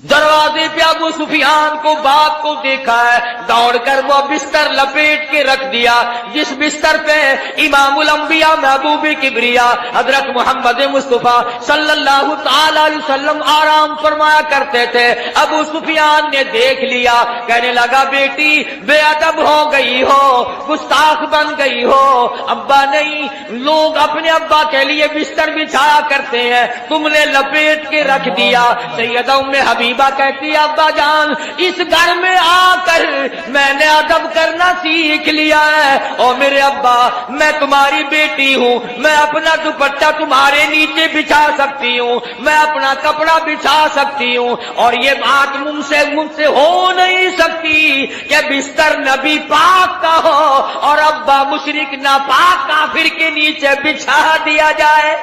दरवाजे पे अबू सुफियान को बाप को देखा है, दौड़कर वो बिस्तर लपेट के रख दिया, जिस बिस्तर पे इमामुल अंबिया महबूब किबरिया हजरत मोहम्मद मुस्तफा सल्लल्लाहु ताला अलैहि वसल्लम आराम फरमाया करते थे। अबू सुफियान ने देख लिया, कहने लगा बेटी बेअदब हो गई हो, गुस्ताख बन गई हो। अब्बा नहीं, लोग अपने अब्बा के लिए बिस्तर बिछाया करते हैं, तुमने लपेट के रख दिया। सैयदा उम्मे हबीबा कहती अब्बा जान, इस घर में आकर मैंने अदब करना सीख लिया है। और मेरे अब्बा, मैं तुम्हारी बेटी हूँ, मैं अपना दुपट्टा तुम्हारे नीचे बिछा सकती हूँ, मैं अपना कपड़ा बिछा सकती हूँ, और ये बात मुझसे हो नहीं सकती कि बिस्तर नबी पाक का हो और अब्बा मुशरिक नापाक काफिर के नीचे बिछा दिया जाए।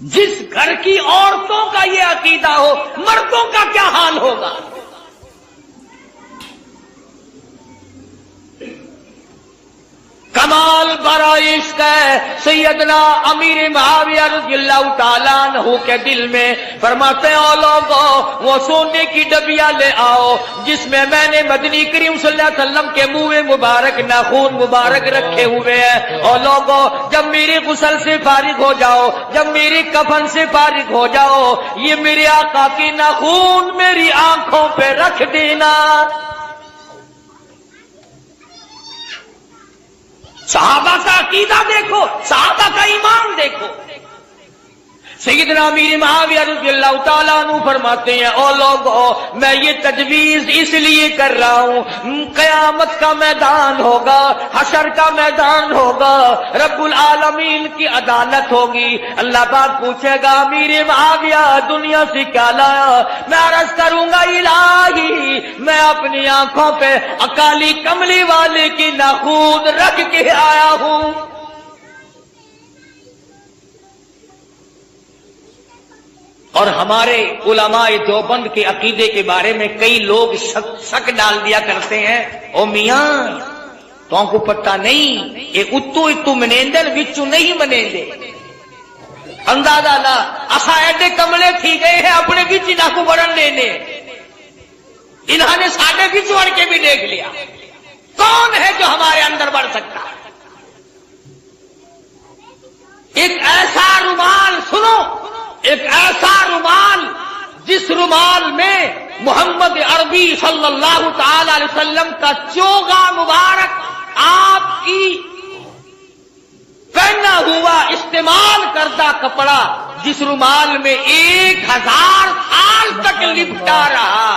जिस घर की औरतों का ये अकीदा हो, मर्दों का क्या हाल होगा। कमाल बड़ा इश्क है सैयदना अमीर मुआविया रज़ियल्लाहु ताला अन्हु के दिल में। फरमाते हैं लोगों, वो सोने की डबिया ले आओ जिसमें मैंने मदनी करीम सल्लल्लाहु अलैहि वसल्लम के मुंह मुबारक नाखून मुबारक रखे हुए हैं। और लोगों, जब मेरे गुस्ल से फारिग हो जाओ, जब मेरे कफन से फारिग हो जाओ, ये मेरे आका के नाखून मेरी आंखों पे रख देना। सहाबा का अकीदा देखो, सहाबा का ईमान देखो। सैयदना अमीर मुआविया रज़ियल्लाहु ताला अन्हु फरमाते हैं, ओ लोगों, मैं ये तजवीज इसलिए कर रहा हूँ, कयामत का मैदान होगा, हशर का मैदान होगा, रब्बुल आलमीन की अदालत होगी। अल्लाह पाक पूछेगा अमीर मुआविया दुनिया से क्या लाया? मैं अर्ज करूंगा इलाही, मैं अपनी आंखों पे अकाली कमली वाले की नाखून रख के आया हूँ। और हमारे उलमाए देवबंद के अकीदे के बारे में कई लोग शक डाल दिया करते हैं, ओ मियां तो को पता नहीं, ये उत्तू इतू मनेंदर विचू नहीं मनेंदे। अंदाजा ला, असा एडे कमले थी गए हैं अपने बिच ना को बढ़न लेने, इन्होंने साढ़े बिच बढ़ के भी देख लिया। कौन है जो हमारे अंदर बढ़ सकता है? एक ऐसा रुमाल सुनो, एक ऐसा रुमाल जिस रुमाल में मोहम्मद अरबी सल्लल्लाहु ताला अलैहि वसल्लम का चोगा मुबारक आपकी पहना हुआ इस्तेमाल करता कपड़ा, जिस रुमाल में 1000 साल तक लिपटा रहा,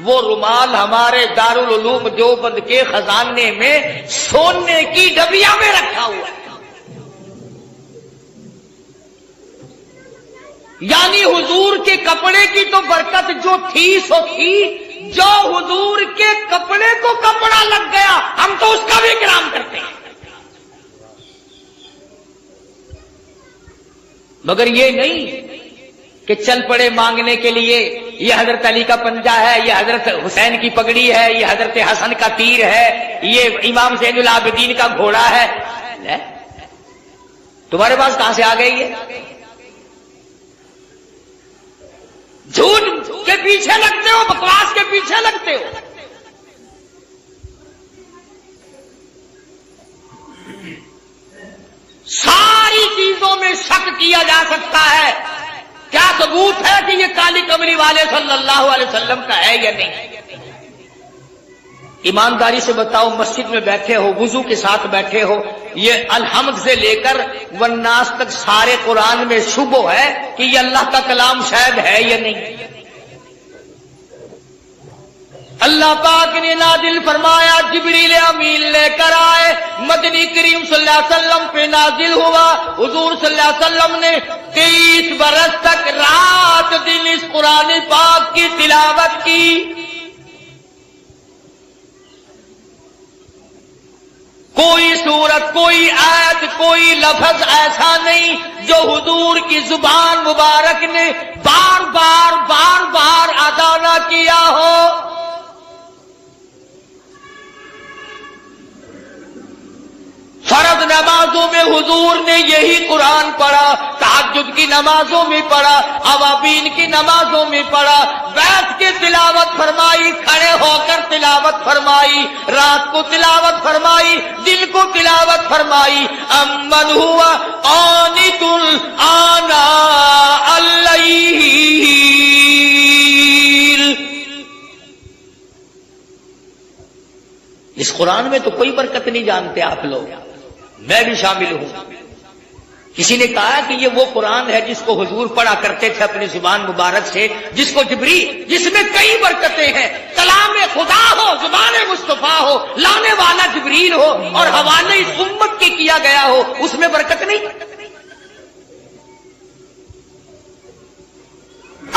वो रुमाल हमारे दारुल उलूम देवबंद के खजाने में सोने की डबिया में रखा हुआ है। यानी हुजूर के कपड़े की तो बरकत जो थी सो थी, जो हुजूर के कपड़े को कपड़ा लग गया हम तो उसका भी इकराम करते हैं। मगर ये नहीं कि चल पड़े मांगने के लिए, ये हजरत अली का पंजा है, ये हजरत हुसैन की पगड़ी है, ये हजरत हसन का तीर है, ये इमाम ज़ैनुल आबिदीन का घोड़ा है। तुम्हारे पास कहां से आ गई है? झूठ के पीछे लगते हो, बकवास के पीछे लगते हो। सारी चीजों में शक किया जा सकता है, क्या सबूत है कि ये काली कमली वाले सल्लल्लाहु अलैहि वसल्लम का है या नहीं? ईमानदारी से बताओ, मस्जिद में बैठे हो, वुजू के साथ बैठे हो, ये अलहम्द से लेकर वन्नास तक सारे कुरान में शुबो है कि ये अल्लाह का कलाम शायद है या नहीं? اللہ پاک نے نازل فرمایا، جبریل امین لے کر آئے، مدنی کریم صلی اللہ علیہ وسلم پہ نازل ہوا۔ حضور صلی اللہ علیہ وسلم نے 23 برس تک رات دن اس قرآن پاک کی تلاوت کی۔ کوئی سورت، کوئی آیت، کوئی لفظ ایسا نہیں جو حضور کی زبان مبارک نے بار بار ادا نہ کیا ہو۔ فرض نمازوں میں حضور نے یہی قرآن پڑھا، تہجد کی نمازوں میں پڑھا، اوابین کی نمازوں میں پڑھا، بیٹھ کے تلاوت فرمائی، کھڑے ہو کر تلاوت فرمائی، رات کو تلاوت فرمائی، دن کو تلاوت فرمائی۔ امن ہوا قانت آناء اللیل، اس قرآن میں تو کوئی برکت نہیں جانتے آپ لوگ، میں بھی شامل ہوں۔ کسی نے کہا کہ یہ وہ قرآن ہے جس کو حضور پڑھا کرتے تھے اپنی زبان مبارک سے، جس کو جبریل، جس میں کئی برکتیں ہیں، کلام خدا ہو، زبان مصطفیٰ ہو، لانے والا جبریل ہو اور حوالے اس امت کے کیا گیا ہو، اس میں برکت نہیں۔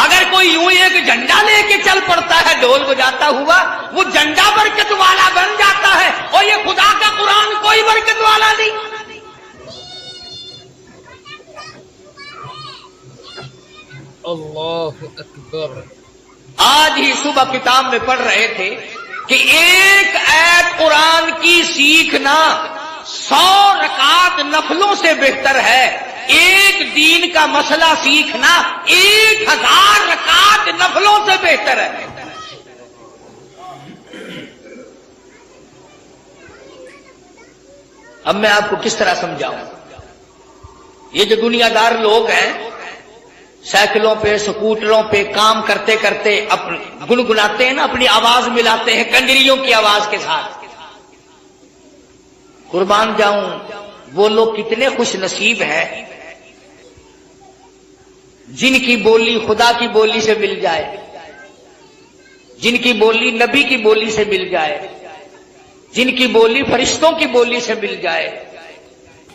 اگر کوئی یوں ایک جھنڈا لے کے چل پڑتا ہے ڈھول بجاتا ہوا، وہ جھنڈا برکت والا بن جاتا ہے، اور یہ خدا کا قرآن کوئی برکت والا نہیں۔ اللہ اکبر۔ آج ہی صبح کتاب میں پڑھ رہے تھے کہ ایک آیت قرآن کی سیکھنا 100 رکعت نفلوں سے بہتر ہے، ایک دین کا مسئلہ سیکھنا 1000 رکعت نفلوں سے بہتر ہے۔ اب میں آپ کو کس طرح سمجھاؤں؟ یہ جو دنیا دار لوگ ہیں، سائیکلوں پہ، سکوٹروں پہ کام کرتے کرتے گنگناتے ہیں نا، اپنی آواز ملاتے ہیں کنجریوں کی آواز کے ساتھ۔ قربان جاؤں، وہ لوگ کتنے خوش نصیب ہیں جن کی بولی خدا کی بولی سے مل جائے، جن کی بولی نبی کی بولی سے مل جائے، جن کی بولی فرشتوں کی بولی سے مل جائے،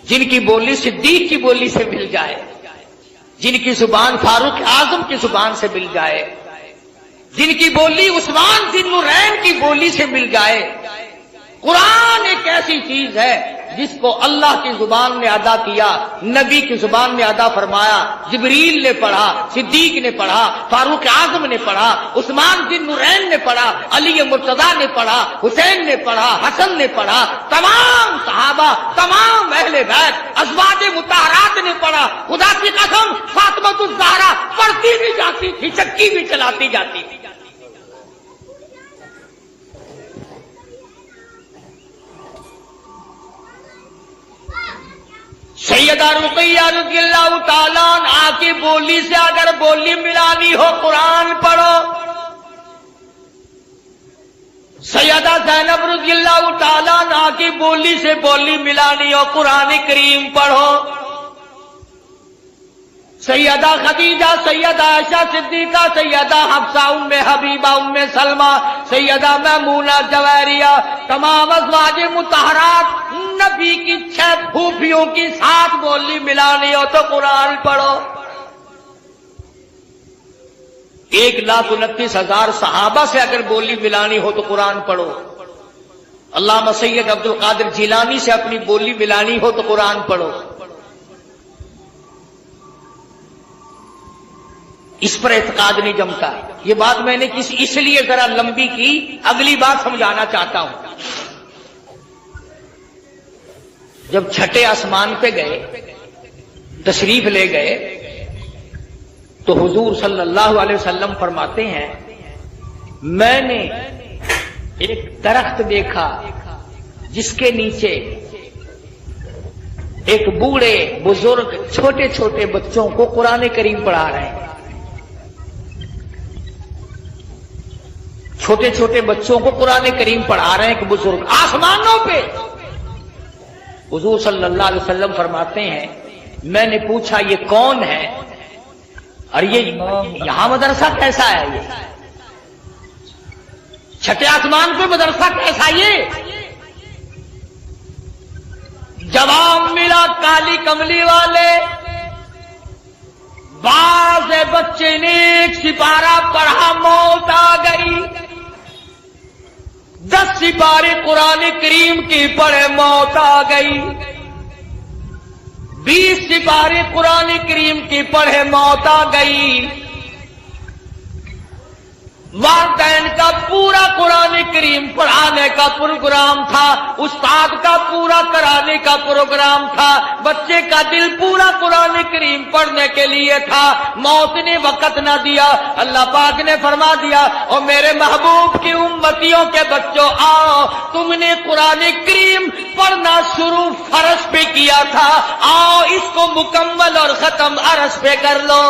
جن کی بولی صدیق کی بولی سے مل جائے، جن کی زبان فاروق اعظم کی زبان سے مل جائے، جن کی بولی عثمان ذی النورین کی بولی سے مل جائے۔ قرآن ایک ایسی چیز ہے جس کو اللہ کی زبان نے ادا کیا، نبی کی زبان میں ادا فرمایا، جبریل نے پڑھا، صدیق نے پڑھا، فاروق اعظم نے پڑھا، عثمان ذی النورین نے پڑھا، علی مرتضیٰ نے پڑھا، حسین نے پڑھا، حسن نے پڑھا، تمام صحابہ، تمام اہل بیت، ازواج مطہرات نے پڑھا۔ خدا کی قسم فاطمہ الزہرا پڑھتی بھی جاتی تھی، چکی بھی چلاتی جاتی تھی۔ سیدہ رقیہ رضی اللہ تعالیٰ عنہا کی بولی سے اگر بولی ملانی ہو قرآن پڑھو، سیدہ زینب رضی اللہ تعالیٰ عنہا کی بولی سے بولی ملانی ہو قرآن کریم پڑھو، سیدہ خدیجہ، سیدہ عائشہ صدیقہ، سیدہ حفصہ، ام حبیبہ، ام سلمہ، سیدہ میمونہ جویریہ، تمام ازواج مطہرات، نبی کی 6 پھوپھیوں کی 7 بولی ملانی ہو تو قرآن پڑھو۔ 1,29,000 صحابہ سے اگر بولی ملانی ہو تو قرآن پڑھو۔ علامہ سید عبد القادر جیلانی سے اپنی بولی ملانی ہو تو قرآن پڑھو۔ اس پر اعتقاد نہیں جمتا۔ یہ بات میں نے اس لیے ذرا لمبی کی، اگلی بات سمجھانا چاہتا ہوں۔ جب چھٹے آسمان پہ گئے، تشریف لے گئے، تو حضور صلی اللہ علیہ وسلم فرماتے ہیں میں نے ایک درخت دیکھا جس کے نیچے ایک بوڑھے بزرگ چھوٹے چھوٹے بچوں کو قرآن کریم پڑھا رہے ہیں، چھوٹے چھوٹے بچوں کو قرآن کریم پڑھا رہے ہیں ایک بزرگ آسمانوں پہ۔ حضور صلی اللہ علیہ وسلم فرماتے ہیں میں نے پوچھا یہ کون ہے اور یہ یہاں مدرسہ کیسا ہے؟ یہ چھٹے آسمان پہ مدرسہ کیسا یہ؟ جواب ملا کالی کملی والے، بعض بچے نے ایک سپارہ پڑھا، موت آ گئی، 10 سپارے قرآن کریم کی پڑھے، موت آ گئی، 20 سپارے قرآن کریم کی پڑھے، موت آ گئی، والدین کا پورا قرآن کریم پڑھانے کا پروگرام تھا، استاد کا پورا کرانے کا پروگرام تھا، بچے کا دل پورا قرآن کریم پڑھنے کے لیے تھا، موت نے وقت نہ دیا۔ اللہ پاک نے فرما دیا، اور میرے محبوب کی امتیوں کے بچوں آؤ، تم نے قرآن کریم پڑھنا شروع فرض پہ کیا تھا، آؤ اس کو مکمل اور ختم عرض پہ کر لو۔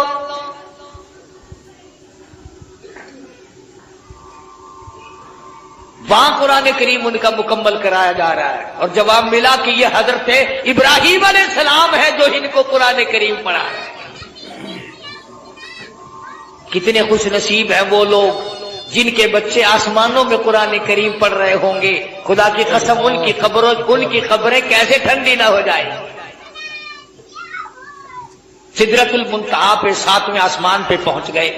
وہاں قرآن کریم ان کا مکمل کرایا جا رہا ہے، اور جواب ملا کہ یہ حضرت ابراہیم علیہ السلام ہے جو ان کو قرآن کریم پڑھا ہے۔ کتنے خوش نصیب ہیں وہ لوگ جن کے بچے آسمانوں میں قرآن کریم پڑھ رہے ہوں گے، خدا کی قسم ان کی خبریں کیسے ٹھنڈی نہ ہو جائے۔ سدرۃ المنتہا پہ 7ویں آسمان پہ پہنچ گئے،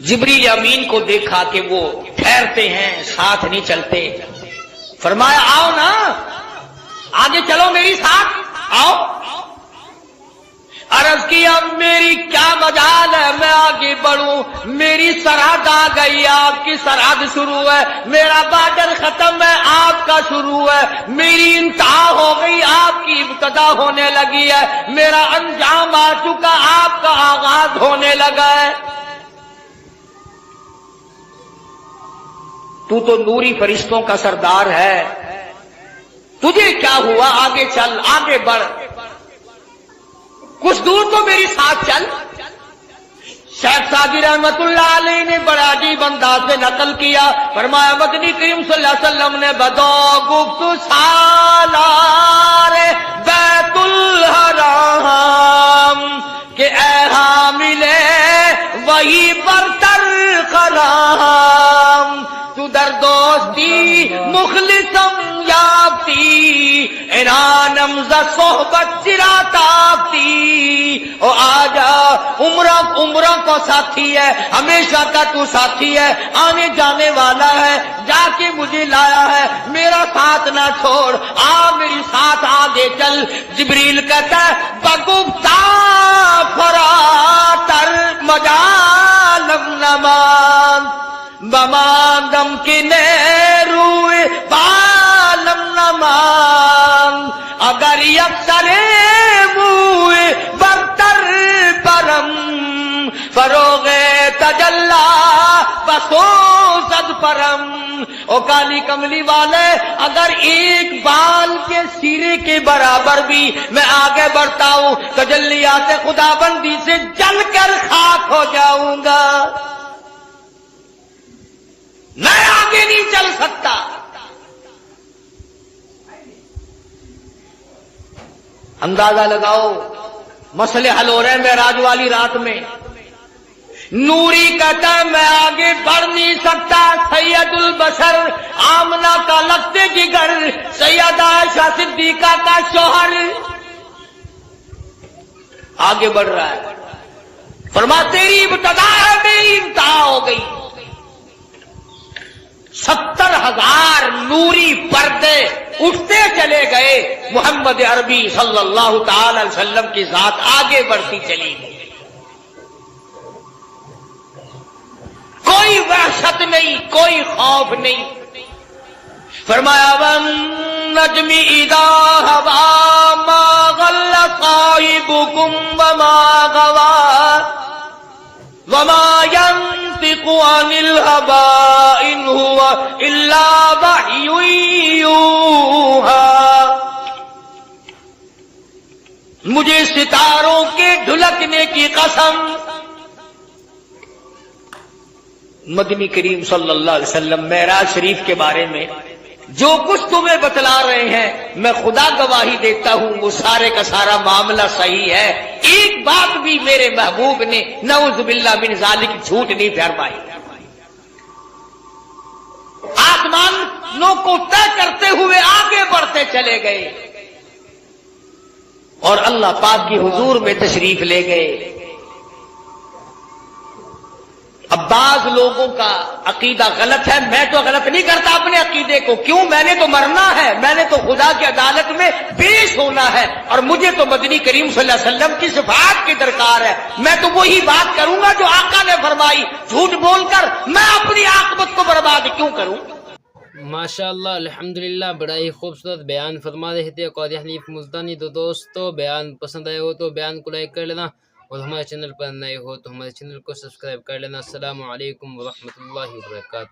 جبریل امین کو دیکھا کہ وہ ٹھہرتے ہیں، ساتھ نہیں چلتے، فرمایا آؤ نا آگے چلو میری ساتھ آؤ۔ عرض کیا میری کیا مجال ہے میں آگے بڑھوں، میری سرحد آ گئی، آپ کی سرحد شروع ہے، میرا بارڈر ختم ہے، آپ کا شروع ہے، میری انتہا ہو گئی، آپ کی ابتدا ہونے لگی ہے، میرا انجام آ چکا، آپ کا آغاز ہونے لگا ہے۔ تو نوری فرشتوں کا سردار ہے، تجھے کیا ہوا؟ آگے چل، آگے بڑھ، کچھ دور تو میری ساتھ چل۔ شیخ سعدی رحمت اللہ علیہ نے بڑا عجیب انداز سے نقل کیا، فرمایا مدنی کریم صلی اللہ علیہ وسلم نے بدو گفت سالار بیت الحرام کہ اے حامل وہی برتر خرام، تو در دوستی مخلصم یافتی، انانم ز صحبت چرا تافتی۔ او آجا عمرہ کو ساتھی ہے، ہمیشہ کا تو ساتھی ہے، آنے جانے والا ہے، جا کے مجھے لایا ہے، میرا ساتھ نہ چھوڑ، آ میری ساتھ آگے چل۔ جبریل کہتا ہے بگفتا فراتر مجالم نمان بماندم کی نیروی بالم نمان، اگر یک سرے موی برتر برم فروغ تجلا بسو صد پرم۔ او کالی کملی والے اگر ایک بال کے سیرے کے برابر بھی میں آگے بڑھتا ہوں تجلیات خدا بندی سے جل کر خاک ہو جاؤں گا، میں آگے نہیں چل سکتا۔ اندازہ لگاؤ مسئلے حل ہو رہے ہیں معراج والی رات میں، نوری کہتا ہے میں آگے بڑھ نہیں سکتا، سید البشر آمنہ کا لگتے جگر، سیدہ عائشہ صدیقہ کا شوہر آگے بڑھ رہا ہے، فرما تیری ابتدا ہے میری انتہا ہو گئی۔ 70,000 نوری پردے اٹھتے چلے گئے، محمد عربی صلی اللہ تعالی علیہ وسلم کی ذات آگے بڑھتی چلی گئی، کوئی وحشت نہیں، کوئی خوف نہیں۔ فرمایا وَالنَّجْمِ إِذَا هَوَىٰ مَا ضَلَّ صَاحِبُكُمْ وَمَا غَوَىٰ وَمَا يَنطِقُ عَنِ الْهَوَىٰ إِنْ هُوَ إِلَّا وَحْيٌ يُوحَىٰ۔ مجھے ستاروں کے ڈھلکنے کی قسم، مدنی کریم صلی اللہ علیہ وسلم معراج شریف کے بارے میں جو کچھ تمہیں بتلا رہے ہیں میں خدا گواہی دیتا ہوں وہ سارے کا سارا معاملہ صحیح ہے، ایک بات بھی میرے محبوب نے نعوذ باللہ من ذالک جھوٹ نہیں فرمائی۔ आसमानों को तय करते हुए आगे बढ़ते चले गए और अल्लाह पाक की हुजूर में तशरीफ ले गए। अब बाज लोगों का अकीदा गलत है, मैं तो गलत नहीं करता अपने अकीदे को, क्यों? मैंने तो मरना है, मैंने तो खुदा की अदालत में पेश होना है और मुझे तो मदनी करीम सल्लल्लाहु अलैहि वसल्लम की सिफात की दरकार है। मैं तो वही बात करूंगा जो आका ने फरमाई। झूठ बोलकर मैं अपनी आकबत को बर्बाद क्यों करूं? माशाअल्लाह अल्हम्दुलिल्लाह, बड़ा ही खूबसूरत बयान फरमा रहे थे क़ादी हनीफ मुल्तानी। तो दोस्तों, बयान पसंद आया हो तो बयान को लाइक कर लेना और हमारे चैनल पर नए हो तो हमारे चैनल को सब्सक्राइब कर लेना। अस्सलामु अलैकुम व रहमतुल्लाहि व बरकातुहू।